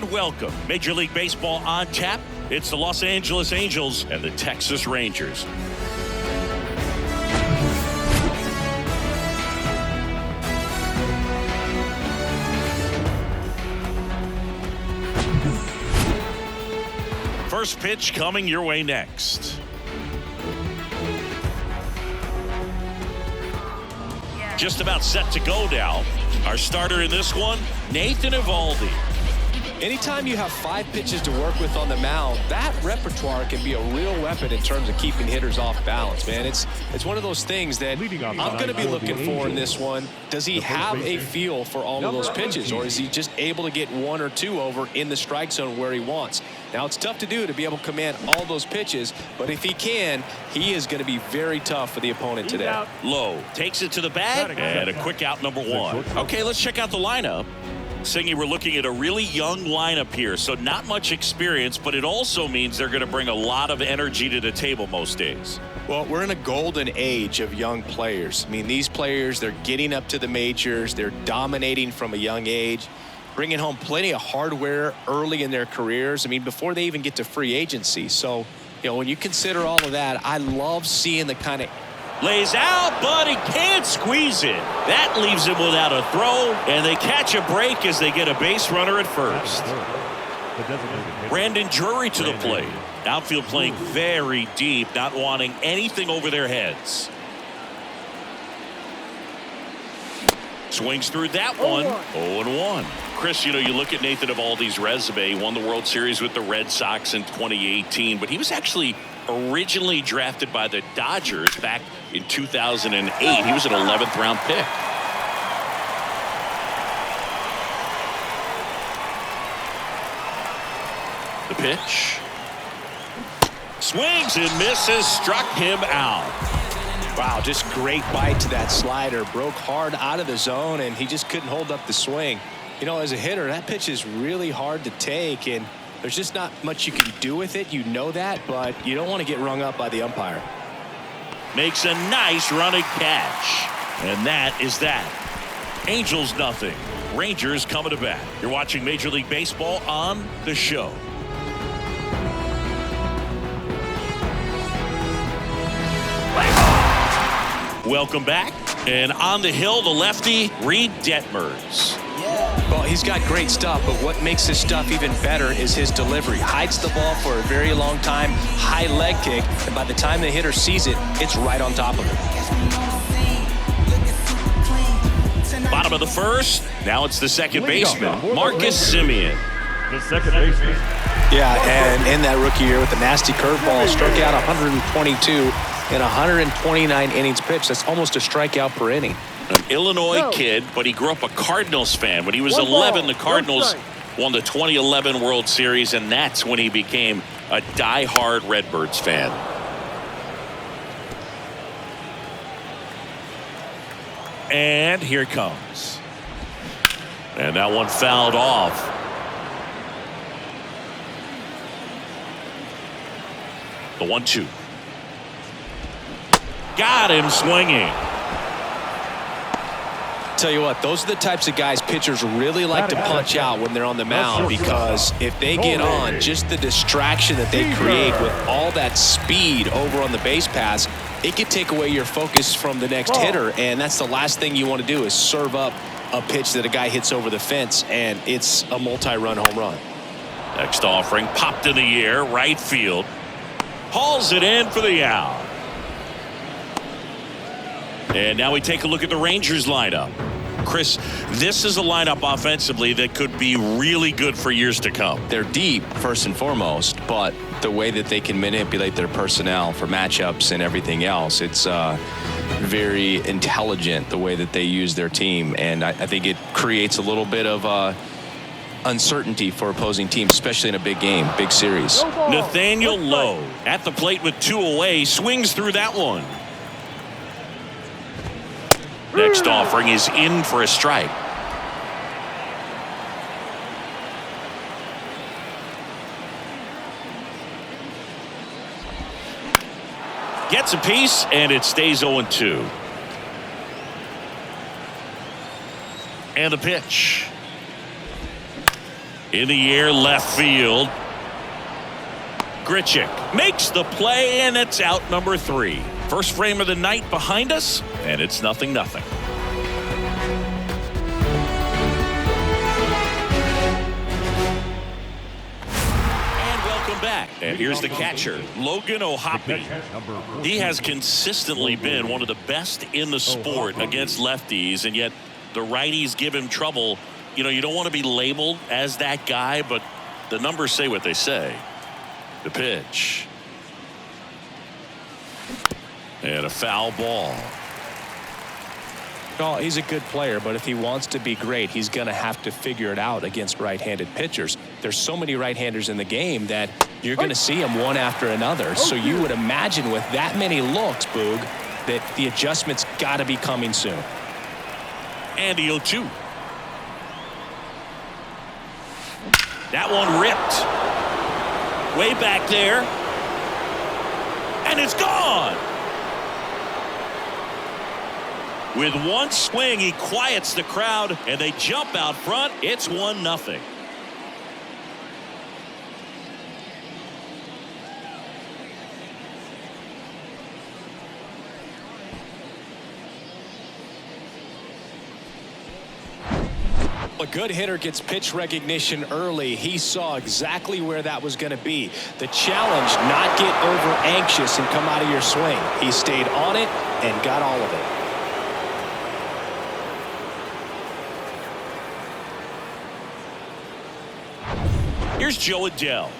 And welcome. Major League Baseball on tap. It's the Los Angeles Angels and the Texas Rangers. First pitch coming your way next. Just about set to go now. Our starter in this one, Nathan Eovaldi. Anytime you have 5 pitches to work with on the mound, that repertoire can be a real weapon in terms of keeping hitters off balance, man. It's one of those things that I'm going to be looking for in this one. Does he have a feel for all of those pitches, or is he just able to get 1 or 2 over in the strike zone where he wants? Now, it's tough to do to be able to command all those pitches, but if he can, he is going to be very tough for the opponent today. Low takes it to the bag, and a quick out, number 1. Okay, let's check out the lineup. Singy, we're looking at a really young lineup here, so not much experience, but it also means they're going to bring a lot of energy to the table most days. Well, we're in a golden age of young players. I mean, these players, they're getting up to the majors. They're dominating from a young age, bringing home plenty of hardware early in their careers. I mean, before they even get to free agency. So, you know, when you consider all of that, I love seeing the kind of... Lays out, but he can't squeeze it. That leaves him without a throw, and they catch a break as they get a base runner at first. Brandon Drury to the plate. Outfield playing very deep, not wanting anything over their heads. Swings through that one. 0-1. Chris, you know, you look at Nathan Eovaldi's resume. He won the World Series with the Red Sox in 2018, but he was actually originally drafted by the Dodgers back in 2008. He was an 11th round pick. The pitch. Swings and misses, struck him out. Wow, just great bite to that slider. Broke hard out of the zone, and he just couldn't hold up the swing. You know, as a hitter, that pitch is really hard to take, and there's just not much you can do with it. You know that, but you don't want to get rung up by the umpire. Makes a nice running catch. And that is that. Angels nothing. Rangers coming to bat. You're watching Major League Baseball on the show. Welcome back. And on the hill, the lefty, Reed Detmers. Well, he's got great stuff, but what makes his stuff even better is his delivery. Hides the ball for a very long time, high leg kick, and by the time the hitter sees it, it's right on top of him. Bottom of the first. Now it's the second baseman, Marcus Semien. The second baseman. Yeah, and in that rookie year with the nasty curveball, struck out 122 in 129 innings pitched. That's almost a strikeout per inning. An Illinois kid, but he grew up a Cardinals fan. When he was 11, the Cardinals won the 2011 World Series, and that's when he became a die-hard Redbirds fan. And here it comes. And that one fouled off. The 1-2. Got him swinging. Tell you what, those are the types of guys pitchers really like to punch out when they're on the mound, because if they get on, just the distraction that they create with all that speed over on the base pass, it could take away your focus from the next hitter, and that's the last thing you want to do is serve up a pitch that a guy hits over the fence, and it's a multi-run home run. Next offering popped in the air, right field. Hauls it in for the out. And now we take a look at the Rangers lineup. Chris, this is a lineup offensively that could be really good for years to come. They're deep, first and foremost, but the way that they can manipulate their personnel for matchups and everything else, it's very intelligent the way that they use their team. And I think it creates a little bit of uncertainty for opposing teams, especially in a big game, big series. Nathaniel Lowe at the plate with 2 away, swings through that one. Next offering is in for a strike. Gets a piece, and it stays 0-2. And the pitch. In the air, left field. Grichuk makes the play, and it's out number 3. First frame of the night behind us, and it's 0-0. Back. And here's the catcher, Logan O'Hoppe. He has consistently been one of the best in the sport against lefties, and yet the righties give him trouble. You know, you don't want to be labeled as that guy, but the numbers say what they say. The pitch. And a foul ball. No, he's a good player, but if he wants to be great, he's going to have to figure it out against right-handed pitchers. There's so many right-handers in the game that you're going to see them one after another. So you would imagine with that many looks, Boog, that the adjustment's got to be coming soon. And the 0-2. That one ripped. Way back there. And it's gone. With one swing, he quiets the crowd, and they jump out front. It's 1-0. A good hitter gets pitch recognition early. He saw exactly where that was going to be. The challenge, not get over anxious and come out of your swing. He stayed on it and got all of it. Here's Joe Adele.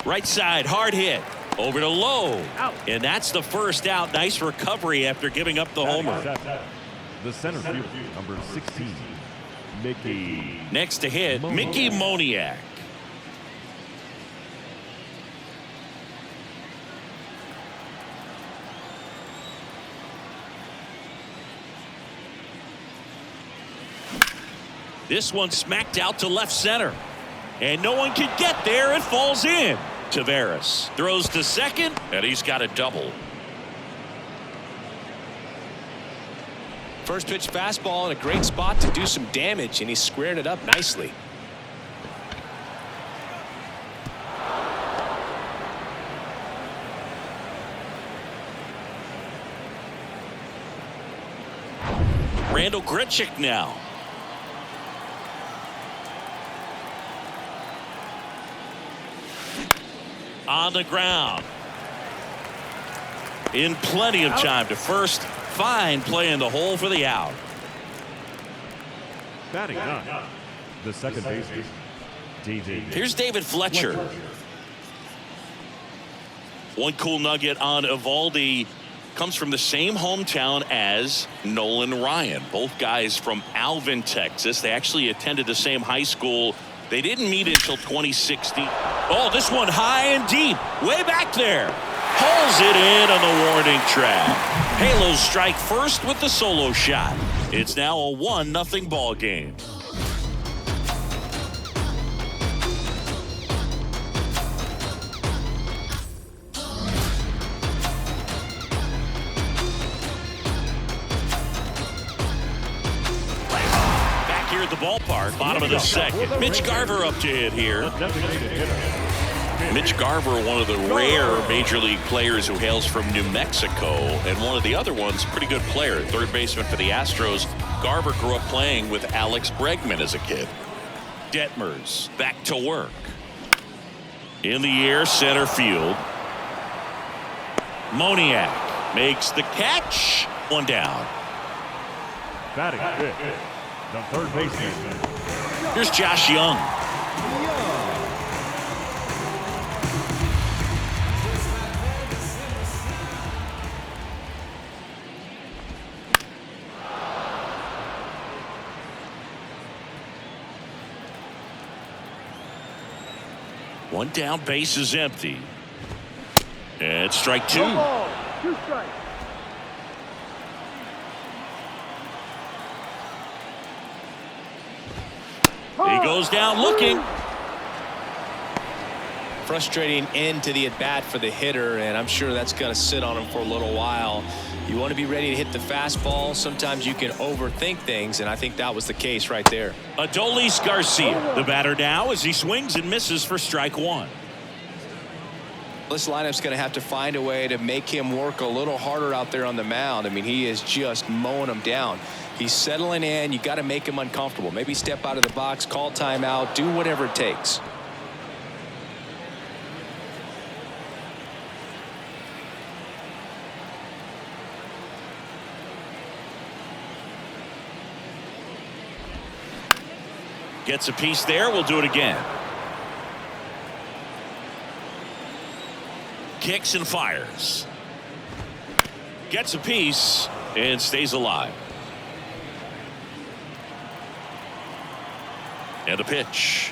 Right side, hard hit. Over to Lowe. Out. And that's the first out. Nice recovery after giving up the homer. The center fielder, number 16, Mickey. Next to hit, Mickey Moniak. This one smacked out to left center. And no one can get there. It falls in. Taveras throws to second, and he's got a double. First pitch fastball in a great spot to do some damage, and he squared it up nicely. Randall Grichuk now. On the ground. In plenty of time to first. Fine play in the hole for the out. Batting nine, the second baseman, DJ. Here's David Fletcher. One cool nugget on Evaldi comes from the same hometown as Nolan Ryan. Both guys from Alvin, Texas. They actually attended the same high school. They didn't meet until 2016. Oh, this one high and deep. Way back there. Pulls it in on the warning track. Halos strike first with the solo shot. It's now a 1-0 ball game. Back here at the ballpark, bottom of the second. Mitch Garver up to hit here. Mitch Garver, one of the rare major league players who hails from New Mexico, and one of the other ones, pretty good player, third baseman for the Astros. Garver grew up playing with Alex Bregman as a kid. Detmers back to work. In the air, center field. Moniak makes the catch. One down. Batting fifth, the third baseman. Here's Josh Young. One down, base is empty. And strike two. Two strikes. He goes down looking. frustrating end to the at-bat for the hitter, and I'm sure that's going to sit on him for a little while. You want to be ready to hit the fastball. Sometimes you can overthink things, and I think that was the case right there. Adolis Garcia, the batter now, as he swings and misses for strike one. This lineup's going to have to find a way to make him work a little harder out there on the mound. I mean, he is just mowing him down. He's settling in. You got to make him uncomfortable. Maybe step out of the box, call timeout, do whatever it takes. Gets a piece there. We'll do it again. Kicks and fires. Gets a piece and stays alive. And the pitch.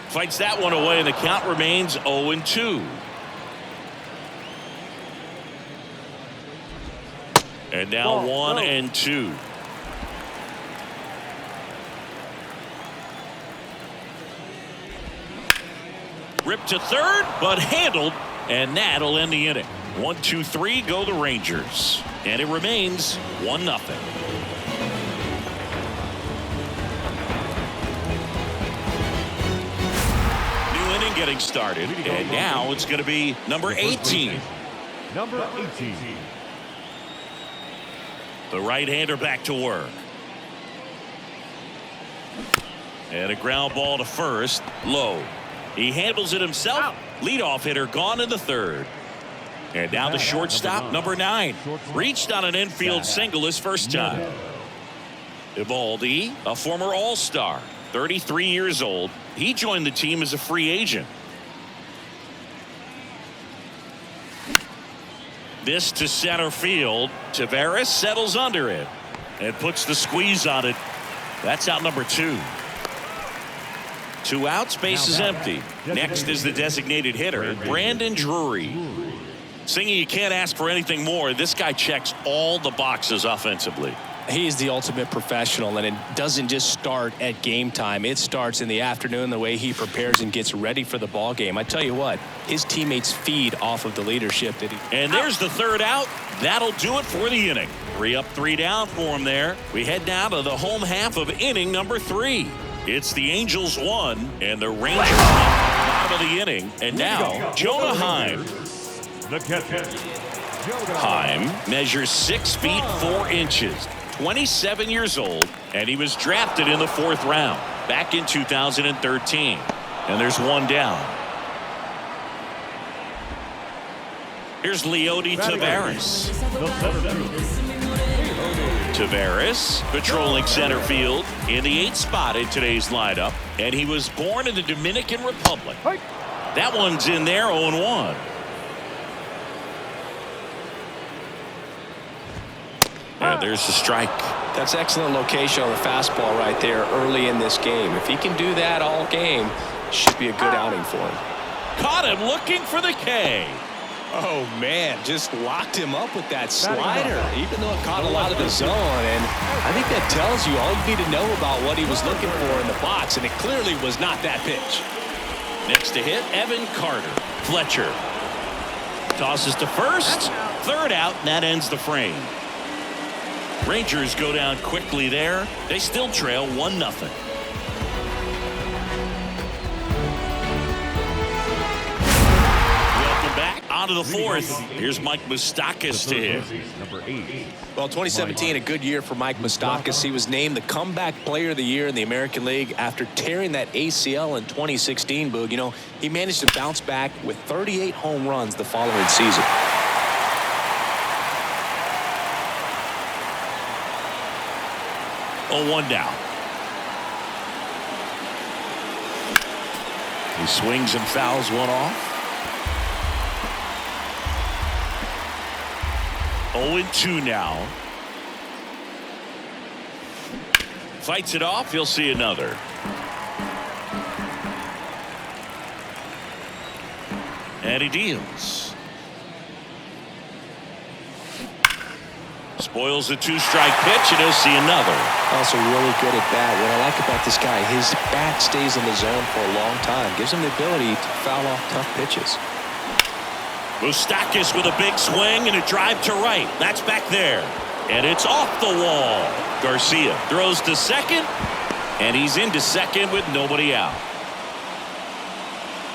Fights that one away, and the count remains 0-2. And now 1-2. Ripped to third, but handled, and that'll end the inning. 1-2-3 go the Rangers, and it remains 1-0. New inning getting started, and now it's going to be number 18. Number 18. The right-hander back to work. And a ground ball to first, low. He handles it himself. Leadoff hitter gone in the third. And now the shortstop, number 9. Reached on an infield single his first time. Evaldi, a former All-Star, 33 years old. He joined the team as a free agent. This to center field. Tavares settles under it and puts the squeeze on it. That's out number 2. 2 outs, base is empty. Next is the designated hitter, Brandon Drury. Singing, you can't ask for anything more. This guy checks all the boxes offensively. He's the ultimate professional, and it doesn't just start at game time. It starts in the afternoon, the way he prepares and gets ready for the ball game. I tell you what, his teammates feed off of the leadership that he... And there's the third out. That'll do it for the inning. 3 up, 3 down for him there. We head now to the home half of inning number 3. It's the Angels 1 and the Rangers bottom of the inning. And now Jonah Heim. The catcher. Heim measures 6 feet 4 inches, 27 years old, and he was drafted in the 4th round back in 2013. And there's 1 down. Here's Leody Tavares. Tavares patrolling center field in the 8th spot in today's lineup, and he was born in the Dominican Republic. That one's in there, 0-1. And there's the strike. That's excellent location on the fastball right there early in this game. If he can do that all game, should be a good outing for him. Caught him looking for the K. Oh, man, just locked him up with that slider, even though it caught a lot of the zone. And I think that tells you all you need to know about what he was looking for in the box, and it clearly was not that pitch. Next to hit, Evan Carter. Fletcher tosses to first. 3rd out, and that ends the frame. Rangers go down quickly there. They still trail 1-0. On to the 4th. Here's Mike Moustakas to hit. Well, 2017, a good year for Mike Moustakas. He was named the comeback player of the year in the American League after tearing that ACL in 2016, Boog. You know, he managed to bounce back with 38 home runs the following season. Oh, 1 down. He swings and fouls one off. 0-2 now. Fights it off. He'll see another. And he deals. Spoils the 2-strike pitch, and he'll see another. Also really good at bat. What I like about this guy, his bat stays in the zone for a long time. Gives him the ability to foul off tough pitches. Moustakas with a big swing and a drive to right. That's back there. And it's off the wall. Garcia throws to second, and he's into second with nobody out.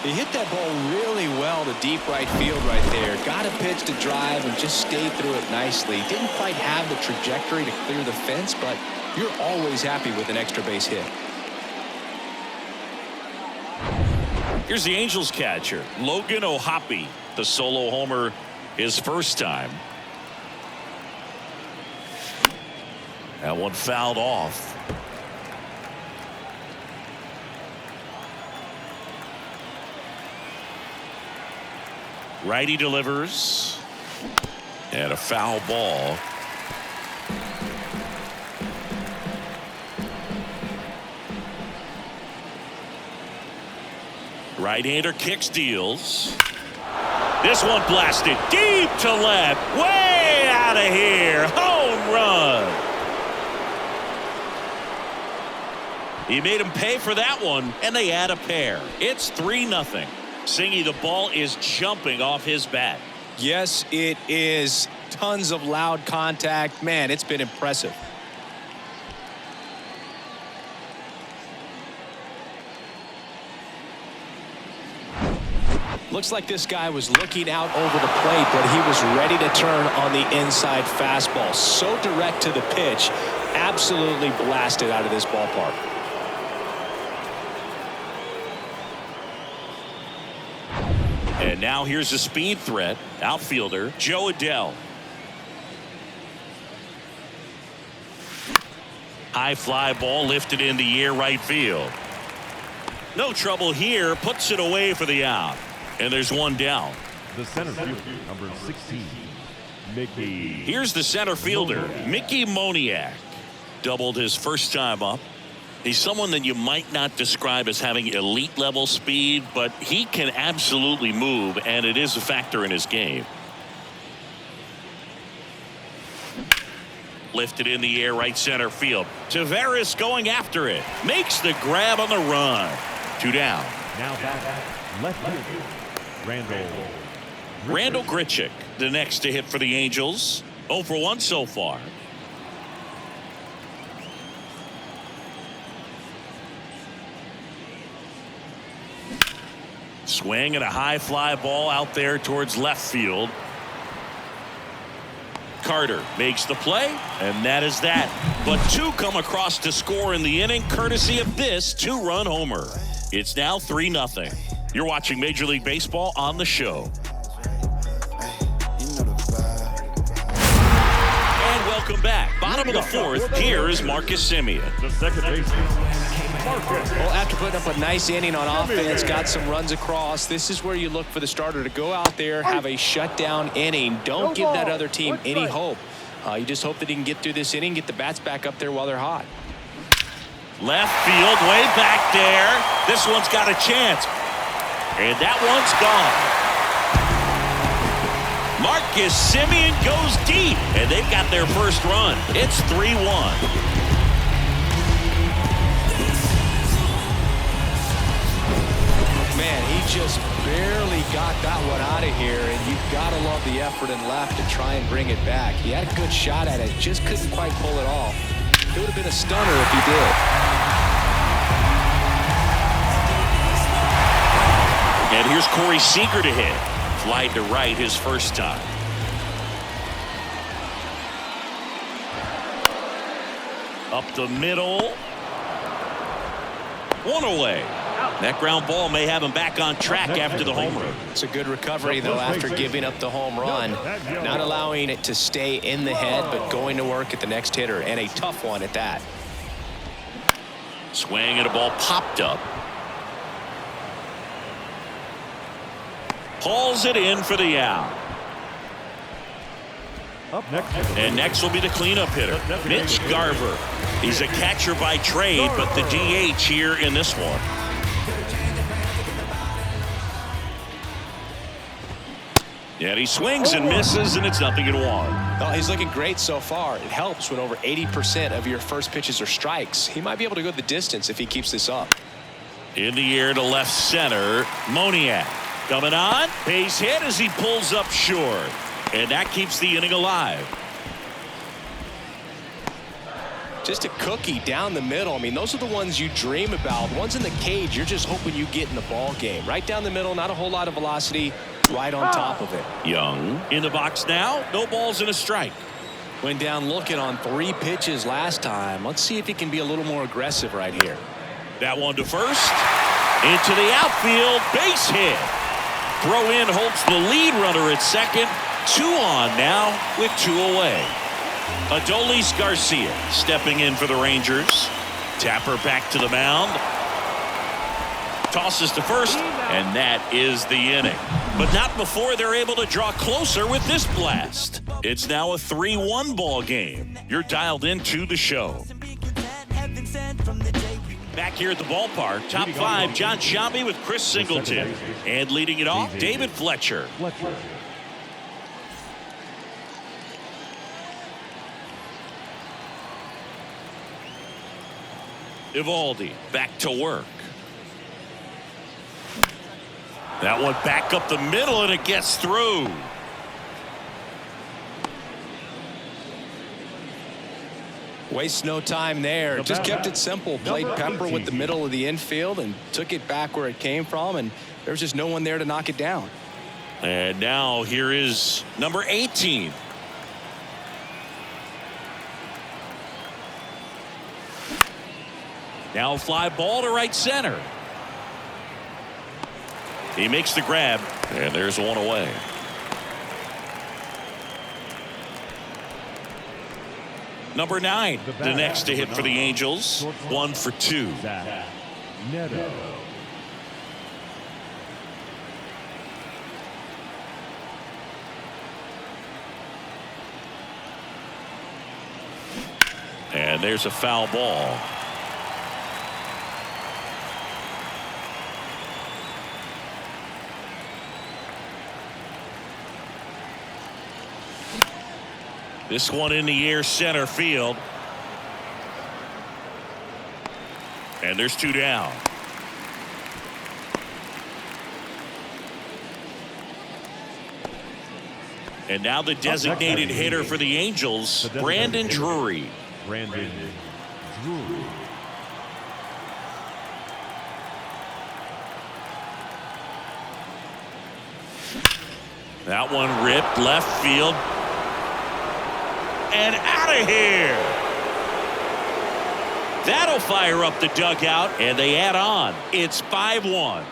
He hit that ball really well to deep right field right there. Got a pitch to drive and just stayed through it nicely. Didn't quite have the trajectory to clear the fence, but you're always happy with an extra base hit. Here's the Angels catcher, Logan O'Hoppe. The solo homer his first time. That one fouled off. Righty delivers. And a foul ball. Right-hander kicks, deals. This one blasted deep to left. Way out of here. Home run. He made him pay for that one, and they add a pair. It's 3-0. Singy, the ball is jumping off his bat. Yes, it is. Tons of loud contact. Man, it's been impressive. Looks like this guy was looking out over the plate, but he was ready to turn on the inside fastball. So direct to the pitch. Absolutely blasted out of this ballpark. And now here's a speed threat. Outfielder Joe Adell. High fly ball lifted in the air right field. No trouble here. Puts it away for the out. And there's one down. The center fielder, number 16, Mickey. Here's the center fielder, Mickey Moniak. Doubled his first time up. He's someone that you might not describe as having elite level speed, but he can absolutely move, and it is a factor in his game. Lifted in the air right center field. Taveras going after it. Makes the grab on the run. 2 down. Now back left field, Randall Grichuk, the next to hit for the Angels. 0 for 1 so far. Swing and a high fly ball out there towards left field. Carter makes the play, and that is that. But 2 come across to score in the inning, courtesy of this 2-run homer. It's now 3-0. You're watching Major League Baseball on the show. And welcome back. Bottom of the 4th, here is Marcus Semien. the second baseman, Marcus. Well, after putting up a nice inning on offense, got some runs across, this is where you look for the starter to go out there, have a shutdown inning. Don't give that other team any hope. You just hope that he can get through this inning, get the bats back up there while they're hot. Left field, way back there. This one's got a chance. And that one's gone. Marcus Semien goes deep, and they've got their first run. It's 3-1. Man, he just barely got that one out of here, and you've got to love the effort and left to try and bring it back. He had a good shot at it, just couldn't quite pull it off. It would have been a stunner if he did. And here's Corey Seager to hit. Fly to right his first time. Up the middle. 1 away. That ground ball may have him back on track after the home run. It's a good recovery, though, after giving up the home run. Not allowing it to stay in the head, but going to work at the next hitter, and a tough one at that. Swing and a ball popped up. Hauls it in for the out. Up next. And next will be the cleanup hitter, Mitch Garver. He's a catcher by trade, but the DH here in this one. And he swings and misses, and it's 0-1. Well, he's looking great so far. It helps when over 80% of your first pitches are strikes. He might be able to go the distance if he keeps this up. In the air to left center, Moniak coming on, base hit as he pulls up short, and that keeps the inning alive. Just a cookie down the middle. I mean, those are the ones you dream about. Ones in the cage, you're just hoping you get in the ball game. Right down the middle, not a whole lot of velocity, right on top of it. Young in the box now, no balls and a strike. Went down looking on 3 pitches last time. Let's see if he can be a little more aggressive right here. That one to first, into the outfield, base hit. Throw in holds the lead runner at second. 2 on now with 2 away. Adolis Garcia stepping in for the Rangers. Tapper back to the mound. Tosses to first, and that is the inning. But not before they're able to draw closer with this blast. It's now a 3-1 ball game. You're dialed into the show. Back here at the ballpark, top 5, John Sciambi with Chris Singleton. And leading it off, David Fletcher. Eovaldi back to work. That one back up the middle, and it gets through. Waste no time there. Just kept it simple. Played pepper with the middle of the infield and took it back where it came from, and there's just no one there to knock it down. And now here is number 18. Now a fly ball to right center. He makes the grab, and there's 1 away. Number 9, the next to hit for the Angels. 1 for 2. And there's a foul ball. This one in the air, center field. And there's 2 down. And now the designated hitter for the Angels, Brandon Drury. That one ripped left field. And out of here. That'll fire up the dugout, and they add on. It's 5-1.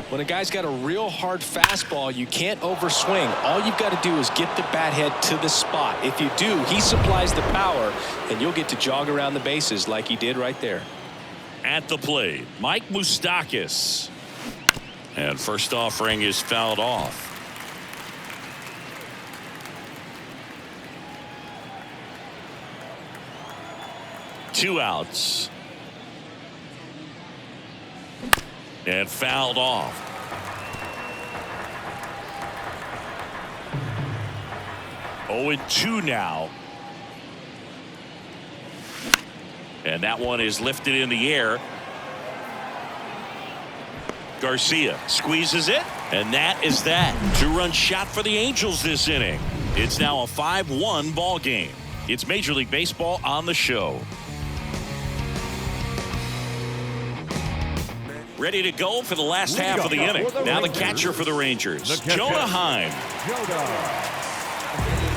When a guy's got a real hard fastball, you can't overswing. All you've got to do is get the bat head to the spot. If you do, he supplies the power, and you'll get to jog around the bases like he did right there. At the plate, Mike Moustakas. And first offering is fouled off. Two outs. And fouled off. Oh, and 2 now. And that one is lifted in the air. Garcia squeezes it, and that is that. 2-run shot for the Angels this inning. It's now a 5-1 ball game. It's Major League Baseball on the show. Ready to go for the last half of the inning. Now the catcher for the Rangers, Jonah Heim.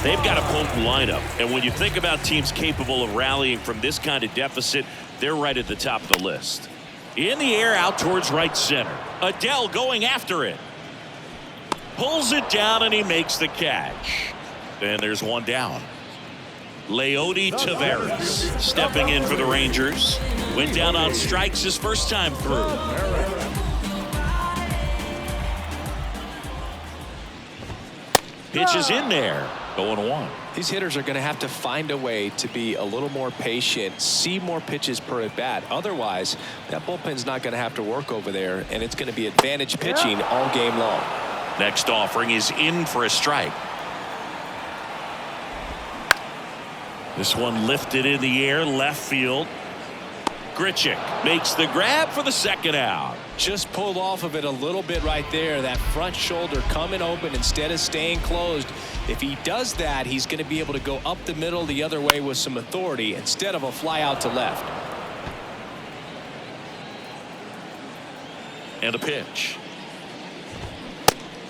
They've got a potent lineup, and when you think about teams capable of rallying from this kind of deficit, they're right at the top of the list. In the air, out towards right center. Adele going after it. Pulls it down, and he makes the catch. And there's 1 down. Leody Taveras stepping in for the Rangers. Went down on strikes his first time through. Pitch is in there. 0-1. These hitters are going to have to find a way to be a little more patient, see more pitches per at bat. Otherwise, that bullpen's not going to have to work over there, and it's going to be advantage pitching all game long. Next offering is in for a strike. This one lifted in the air, left field. Grichuk makes the grab for the second out. Just pulled off of it a little bit right there. That front shoulder coming open instead of staying closed. If he does that, he's going to be able to go up the middle the other way with some authority instead of a fly out to left. And a pitch.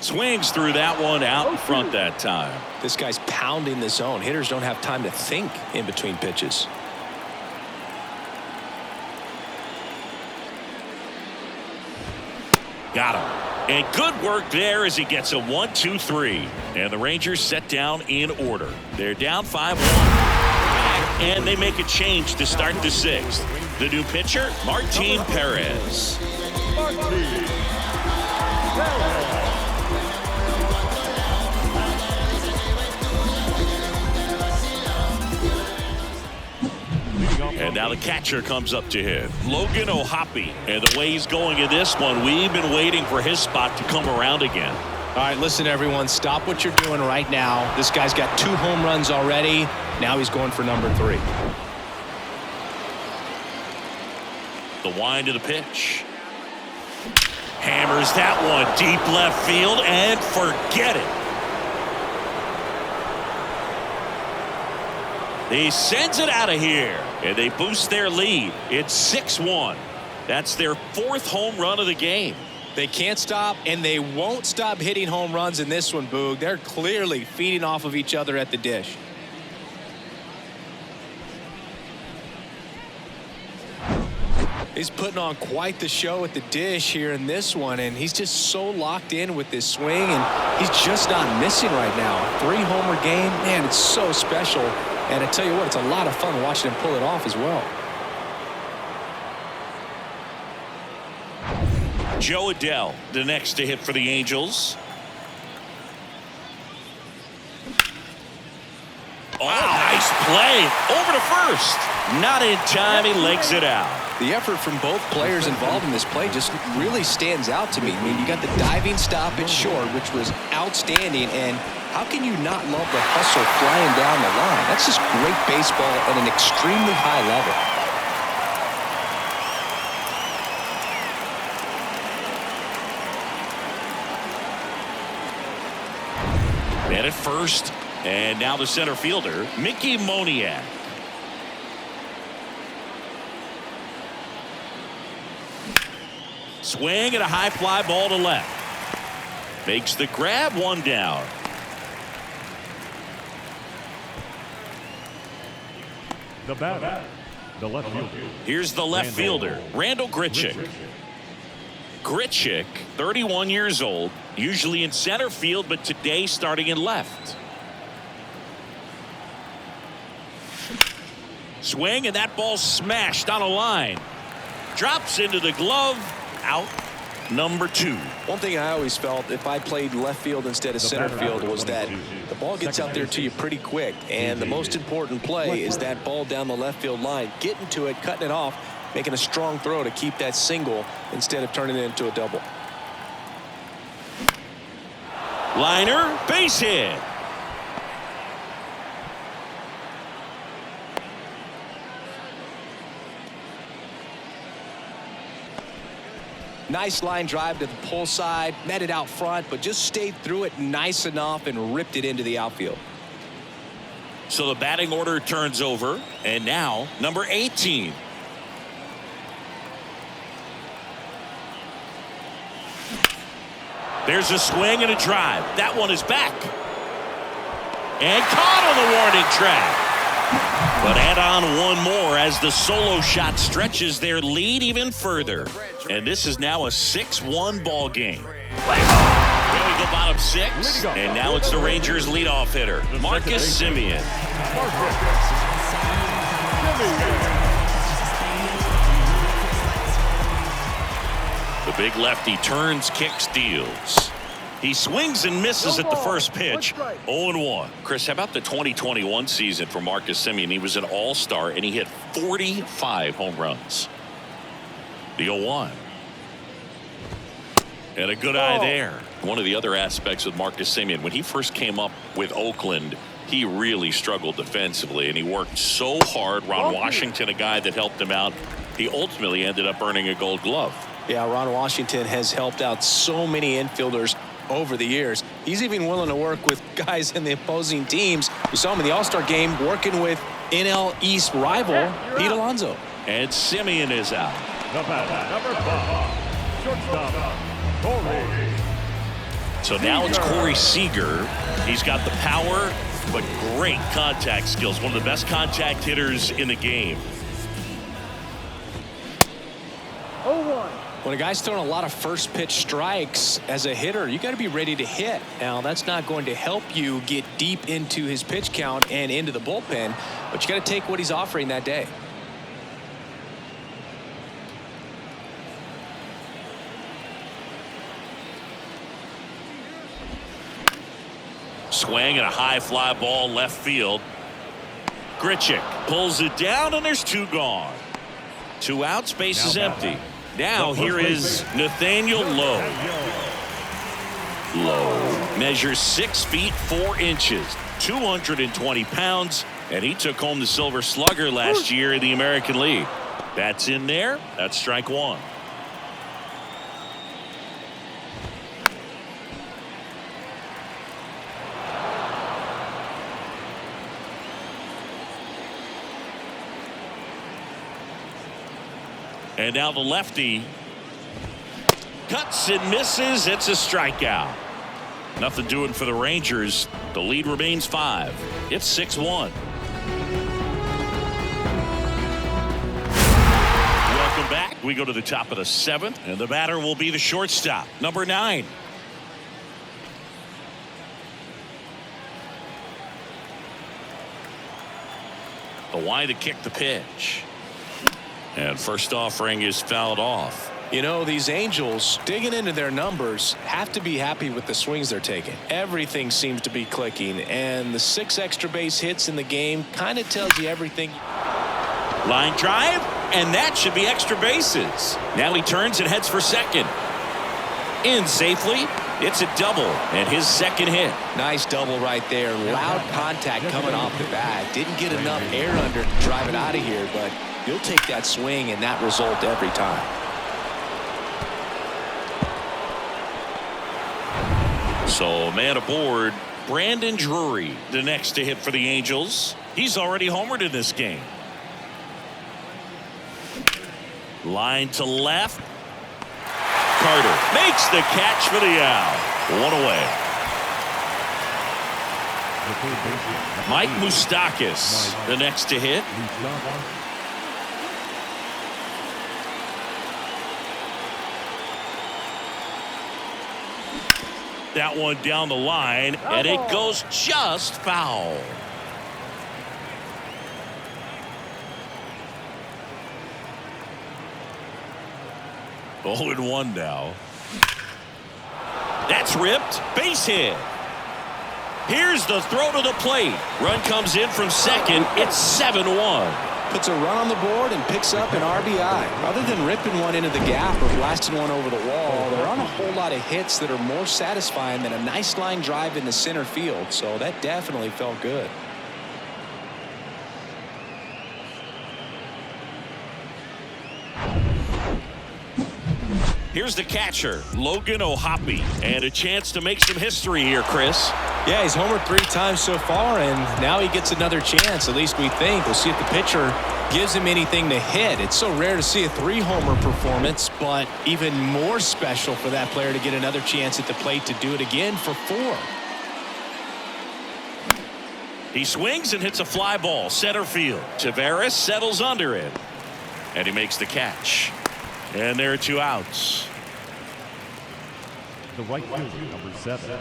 Swings through that one out in front that time. This guy's pounding the zone. Hitters don't have time to think in between pitches. Got him. And good work there as he gets a 1-2-3. And the Rangers set down in order. They're down 5-1. And they make a change to start the sixth. The new pitcher, Martin Perez. And now the catcher comes up to him, Logan O'Hoppe. And the way he's going in this one, we've been waiting for his spot to come around again. All right, listen, everyone, stop what you're doing right now. This guy's got 2 home runs already. Now he's going for number 3. The wind of the pitch. Hammers that one deep left field and forget it. He sends it out of here, and they boost their lead. It's 6-1. That's their 4th home run of the game. They can't stop, and they won't stop hitting home runs in this one, Boog. They're clearly feeding off of each other at the dish. He's putting on quite the show at the dish here in this one, and he's just so locked in with this swing, and he's just not missing right now. 3-homer game, man, it's so special. And I tell you what, it's a lot of fun watching him pull it off as well. Joe Adell, the next to hit for the Angels. Oh, nice play. Over to first. Not in time. He legs it out. The effort from both players involved in this play just really stands out to me. I mean, you got the diving stop at short, which was outstanding, and how can you not love the hustle flying down the line? That's just great baseball at an extremely high level. Man at first, and now the center fielder, Mickey Moniak. Swing and a high fly ball to left. Makes the grab, 1 down. The batter, the left fielder. Here's the left fielder, Randall Grichuk. Grichuk, 31 years old, usually in center field, but today starting in left. Swing, and that ball smashed on a line. Drops into the glove. Out number 2. One thing I always felt if I played left field instead of center field was that the ball gets out there to you pretty quick, and the most important play is that ball down the left field line, getting to it, cutting it off, making a strong throw to keep that single instead of turning it into a double. Liner, base hit. Nice line drive to the pull side, met it out front, but just stayed through it nice enough and ripped it into the outfield. So the batting order turns over, and now number 18. There's a swing and a drive. That one is back. And caught on the warning track. But add on one more as the solo shot stretches their lead even further. And this is now a 6-1 ball game. Here we go, bottom 6. And now it's the Rangers leadoff hitter, Marcus Semien. The big lefty turns, kicks, deals. He swings and misses at the first pitch. 0-1. Chris, how about the 2021 season for Marcus Semien? He was an all-star and he hit 45 home runs. The 0-1. And a good eye there. One of the other aspects with Marcus Semien, when he first came up with Oakland, he really struggled defensively, and he worked so hard. Ron Washington, a guy that helped him out, he ultimately ended up earning a Gold Glove. Yeah, Ron Washington has helped out so many infielders over the years. He's even willing to work with guys in the opposing teams. We saw him in the All-Star game working with NL East rival Pete Alonso. And Semien is out. The batter, number 5, shortstop, Corey. So now it's Corey Seager. He's got the power, but great contact skills. One of the best contact hitters in the game. 0-1. When a guy's throwing a lot of first pitch strikes as a hitter, you got to be ready to hit. Now, that's not going to help you get deep into his pitch count and into the bullpen, but you got to take what he's offering that day. Swing and a high fly ball left field. Grichuk pulls it down, and there's 2 gone. 2 outs, base is empty. Now here is Nathaniel Lowe. Lowe measures 6 feet 4 inches, 220 pounds, and he took home the Silver Slugger last year in the American League. That's in there. That's strike 1. And now the lefty cuts and misses. It's a strikeout. Nothing doing for the Rangers. The lead remains 5. It's 6-1. Welcome back. We go to the top of the 7th, and the batter will be the shortstop, number 9. The wide to kick the pitch. And first offering is fouled off. You know, these Angels, digging into their numbers, have to be happy with the swings they're taking. Everything seems to be clicking, and the 6 extra base hits in the game kind of tells you everything. Line drive, and that should be extra bases. Now he turns and heads for second. In safely. It's a double, and his second hit. Nice double right there. Loud contact coming off the bat. Didn't get enough air under to drive it out of here, but you'll take that swing and that result every time. So man aboard, Brandon Drury, the next to hit for the Angels. He's already homered in this game. Line to left. Carter makes the catch for the out. 1 away. Mike Moustakas, the next to hit. That one down the line, and it goes just foul. Oh, and 1 now. That's ripped. Base hit. Here's the throw to the plate. Run comes in from second. It's 7-1. Puts a run on the board and picks up an RBI. Other than ripping one into the gap or blasting one over the wall, there aren't a whole lot of hits that are more satisfying than a nice line drive into center field. So that definitely felt good. Here's the catcher, Logan O'Hoppe, and a chance to make some history here, Chris. Yeah, he's homered 3 times so far, and now he gets another chance, at least we think. We'll see if the pitcher gives him anything to hit. It's so rare to see a 3-homer performance, but even more special for that player to get another chance at the plate to do it again for 4. He swings and hits a fly ball, center field. Taveras settles under it, and he makes the catch. And there are 2 outs. The right fielder, number 7,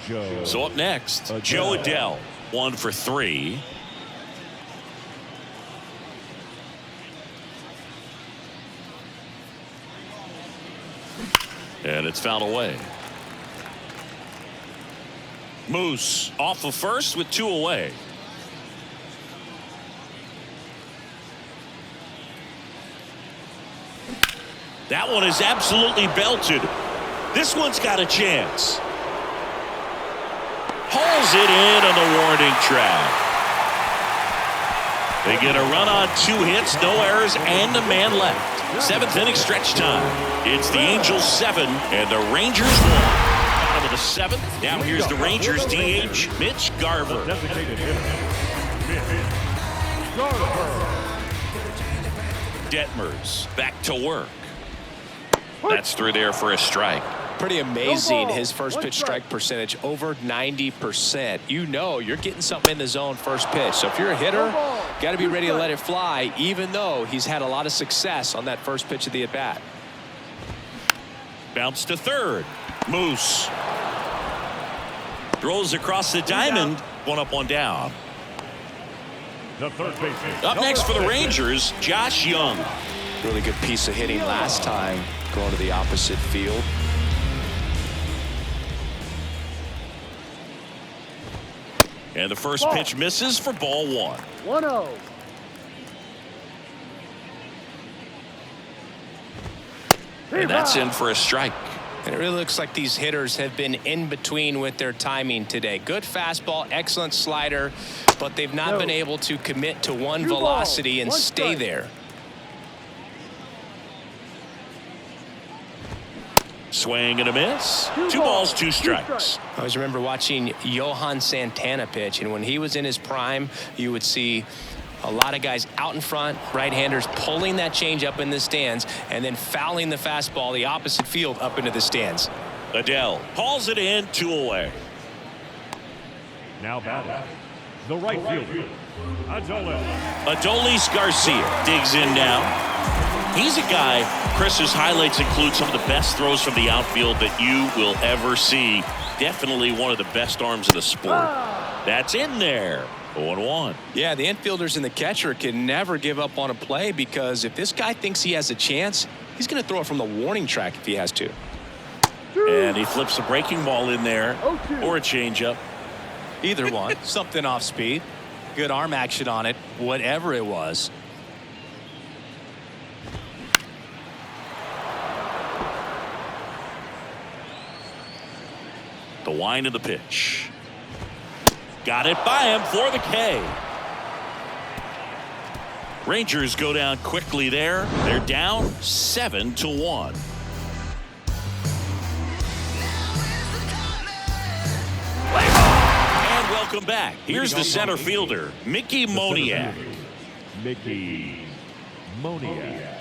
Joe. So up next, Joe Adell, 1 for 3. And it's fouled away. Moose off of first with 2 away. That one is absolutely belted. This one's got a chance. Hauls it in on the warning track. They get a run on 2 hits, no errors, and a man left. 7th inning stretch time. It's the Angels 7 and the Rangers 1. Bottom of the 7th. Now here's the Rangers DH, Mitch Garver. Designated hitter, Mitch Garver. Detmers back to work. That's through there for a strike. Pretty amazing, his first pitch strike percentage, over 90%. You know you're getting something in the zone first pitch. So if you're a hitter, got to be ready to let it fly, even though he's had a lot of success on that first pitch of the at-bat. Bounce to third. Moose throws across the diamond. 1 up, 1 down. The third baseman. Up next for the Rangers, Josh Young. Really good piece of hitting last time, going to the opposite field. And the first pitch misses for ball 1. 1-0. And that's in for a strike. And it really looks like these hitters have been in between with their timing today. Good fastball, excellent slider, but they've not been able to commit to one velocity and stay there. Swing and a miss. 2 balls, 2 strikes. I always remember watching Johan Santana pitch, and when he was in his prime, you would see a lot of guys out in front, right-handers pulling that change up in the stands and then fouling the fastball the opposite field up into the stands. Adele hauls it in, 2 away. Now batting, the right fielder, Adolis Garcia digs in now. He's a guy, Chris's highlights include some of the best throws from the outfield that you will ever see. Definitely one of the best arms in the sport. That's in there. 0-1. Yeah, the infielders and the catcher can never give up on a play, because if this guy thinks he has a chance, he's going to throw it from the warning track if he has to. And he flips a breaking ball in there, or a changeup. Either one. Something off speed. Good arm action on it, whatever it was. The wind of the pitch. Got it by him for the K. Rangers go down quickly there. They're down 7-1. And welcome back. Here's the center fielder, Mickey Moniak. Mickey Moniak.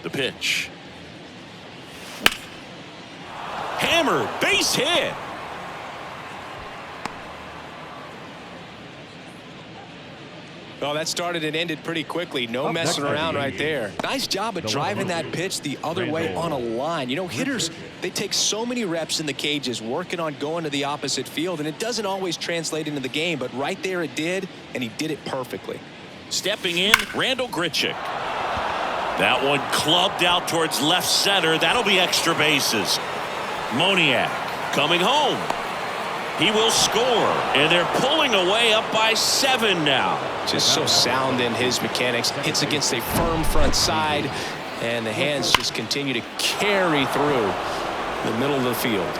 The pitch. Hammer, base hit. Oh, that started and ended pretty quickly. No messing around right there. Nice job of driving that pitch the other way on a line. You know, hitters, they take so many reps in the cages working on going to the opposite field, and it doesn't always translate into the game, but right there it did, and he did it perfectly. Stepping in, Randall Grichuk. That one clubbed out towards left center. That'll be extra bases. Moniak coming home. He will score, and they're pulling away up by 7 now. Just so sound in his mechanics. Hits against a firm front side, and the hands just continue to carry through the middle of the field.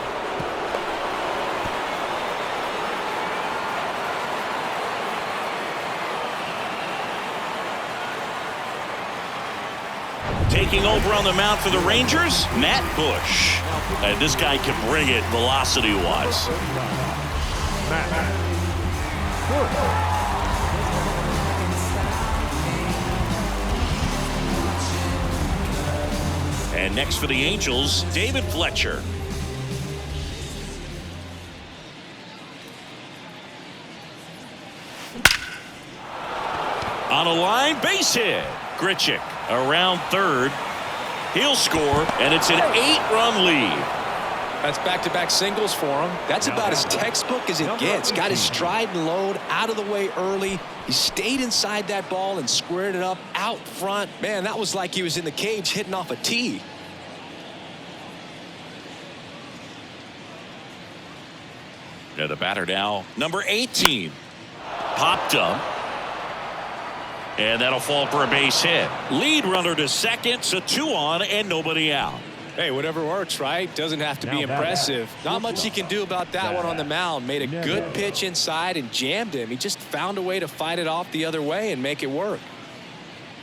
Taking over on the mound for the Rangers, Matt Bush. And this guy can bring it velocity-wise. And next for the Angels, David Fletcher. On a line, base hit. Grichuk around third. He'll score, and it's an 8-run lead. That's back-to-back singles for him. That's about as textbook as it gets. Got his stride and load out of the way early. He stayed inside that ball and squared it up out front. Man, that was like he was in the cage hitting off a tee. Yeah, the batter now, number 18. Popped up. And that'll fall for a base hit. Lead runner to second, so 2 on and nobody out. Hey, whatever works, right? Doesn't have to be impressive. Not much he can do about that one on the mound. Made a good pitch inside and jammed him. He just found a way to fight it off the other way and make it work.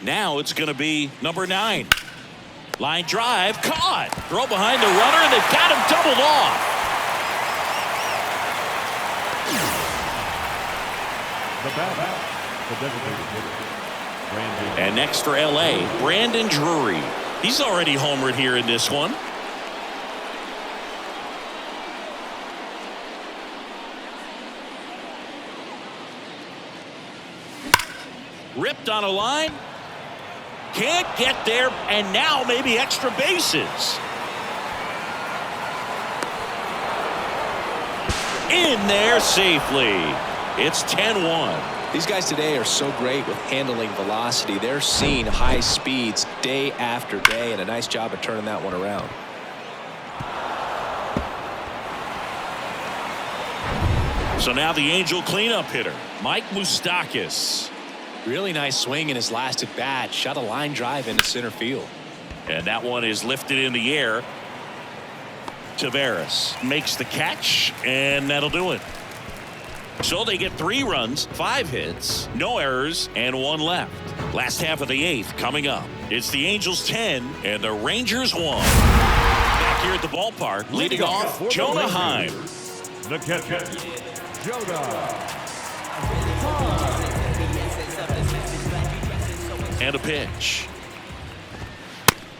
Now it's going to be number 9. Line drive, caught. Throw behind the runner, and they've got him doubled off. The bat, the designated hitter, Brandon. And next for LA, Brandon Drury. He's already homered here in this one. Ripped on a line. Can't get there, and now maybe extra bases. In there safely. It's 10-1. These guys today are so great with handling velocity. They're seeing high speeds day after day, and a nice job of turning that one around. So now the Angel cleanup hitter, Mike Moustakas. Really nice swing in his last at bat. Shot a line drive into center field. And that one is lifted in the air. Taveras makes the catch, and that'll do it. So they get 3 runs, 5 hits, no errors, and 1 left. Last half of the 8th coming up. It's the Angels 10 and the Rangers 1. Back here at the ballpark, leading off, Jonah Heim. The catcher, Jonah. And a pitch.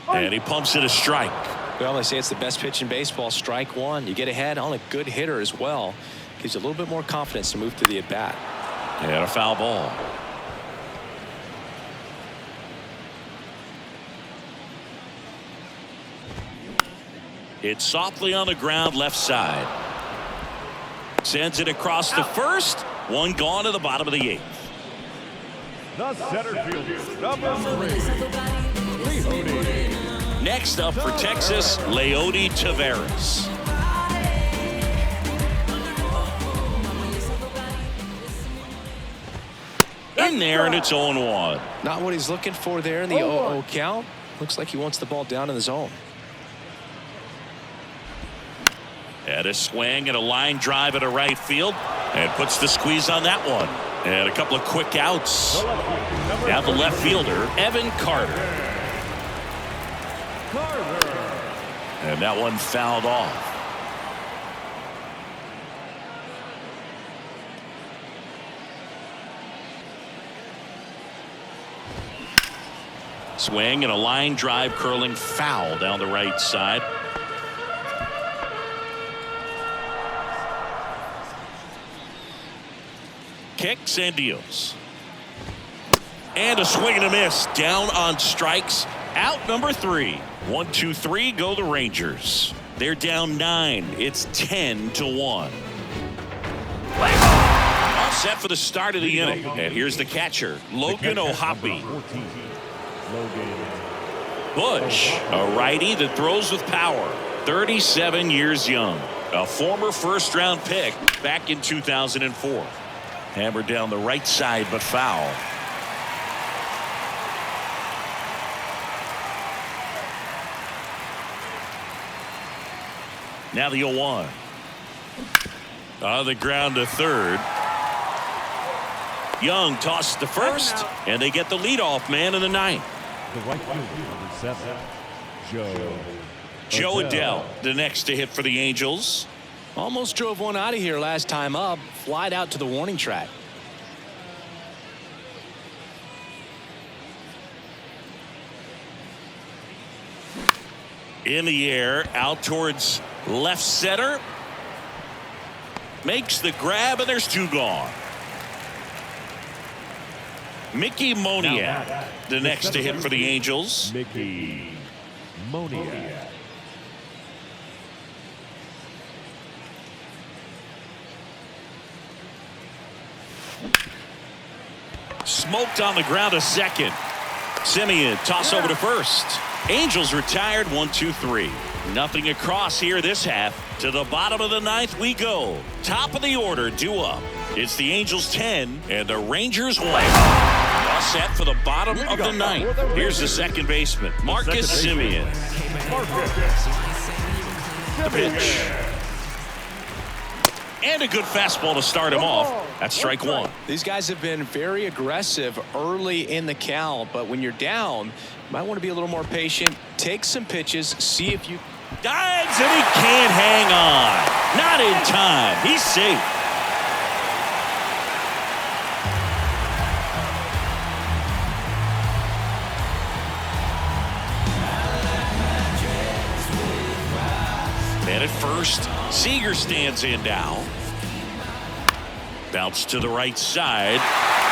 And he pumps it a strike. Well, they say it's the best pitch in baseball. Strike 1. You get ahead on a good hitter as well. Gives you a little bit more confidence to move to the at-bat. And a foul ball. It's softly on the ground left side. Sends it across to first. 1 gone to the bottom of the 8th. The center fielder, number 3. Next up for Texas, LAA TEX. In there, and it's 0-1. Not what he's looking for there in the 0-0 count. Looks like he wants the ball down in the zone. And a swing and a line drive at a right field, and puts the squeeze on that one. And a couple of quick outs. Now the left fielder, Evan Carter. And that one fouled off. Swing and a line drive curling foul down the right side. Kicks and deals. And a swing and a miss. Down on strikes. Out number 3. 1, 2, 3 go the Rangers. They're down 9. It's 10-1. All set for the start of the inning. And here's the catcher, Logan O'Hoppe. Bush, a righty that throws with power. 37 years young. A former first-round pick back in 2004. Hammered down the right side, but foul. Now the 0-1. On the ground to third. Young tosses to first, and they get the leadoff man in the 9th. The right fielder, number 7, Joe Adell, the next to hit for the Angels. Almost drove one out of here last time up. Flied out to the warning track. In the air, out towards left center. Makes the grab, and there's 2 gone. Mickey Moniak, the next to hit for the Angels. Mickey Moniak. Smoked on the ground to second. Simeon toss over to first. Angels retired 1, 2, 3. Nothing across here this half. To the bottom of the ninth we go. Top of the order due up. It's the Angels 10 and the Rangers 1. All set for the bottom of the ninth. Here's the second baseman, Marcus Semien. The pitch. And a good fastball to start him off. That's strike one. These guys have been very aggressive early in the count, but when you're down, you might want to be a little more patient. Take some pitches, see if you... Dives, and he can't hang on. Not in time. He's safe. And at first, Seager stands in now. Bounce to the right side.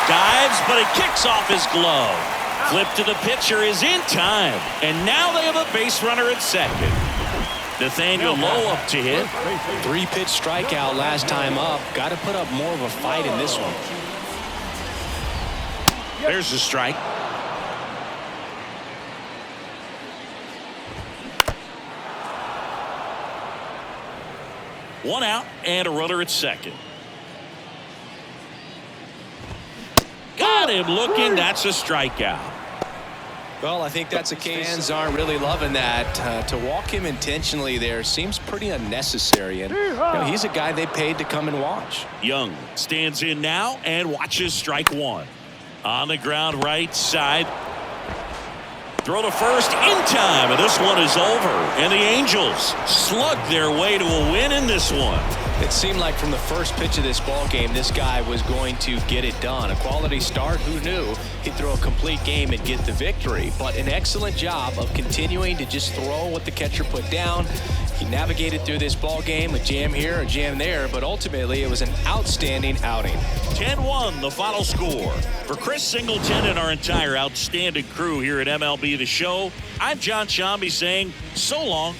Dives, but it kicks off his glove. Flip to the pitcher is in time. And now they have a base runner at second. Nathaniel Lowe up to hit. 3-pitch strikeout last time up. Got to put up more of a fight in this one. There's the strike. One out and a runner at second. Got him looking. That's a strikeout. Well, I think that's a case. Fans aren't really loving that. To walk him intentionally there seems pretty unnecessary. And he's a guy they paid to come and watch. Young stands in now and watches strike one. On the ground right side. Throw to first in time, and this one is over. And the Angels slug their way to a win in this one. It seemed like from the first pitch of this ball game, this guy was going to get it done. A quality start. Who knew he'd throw a complete game and get the victory? But an excellent job of continuing to just throw what the catcher put down. He navigated through this ball game, a jam here, a jam there, but ultimately it was an outstanding outing. 10-1 the final score. For Chris Singleton and our entire outstanding crew here at MLB The Show, I'm John Shambi saying so long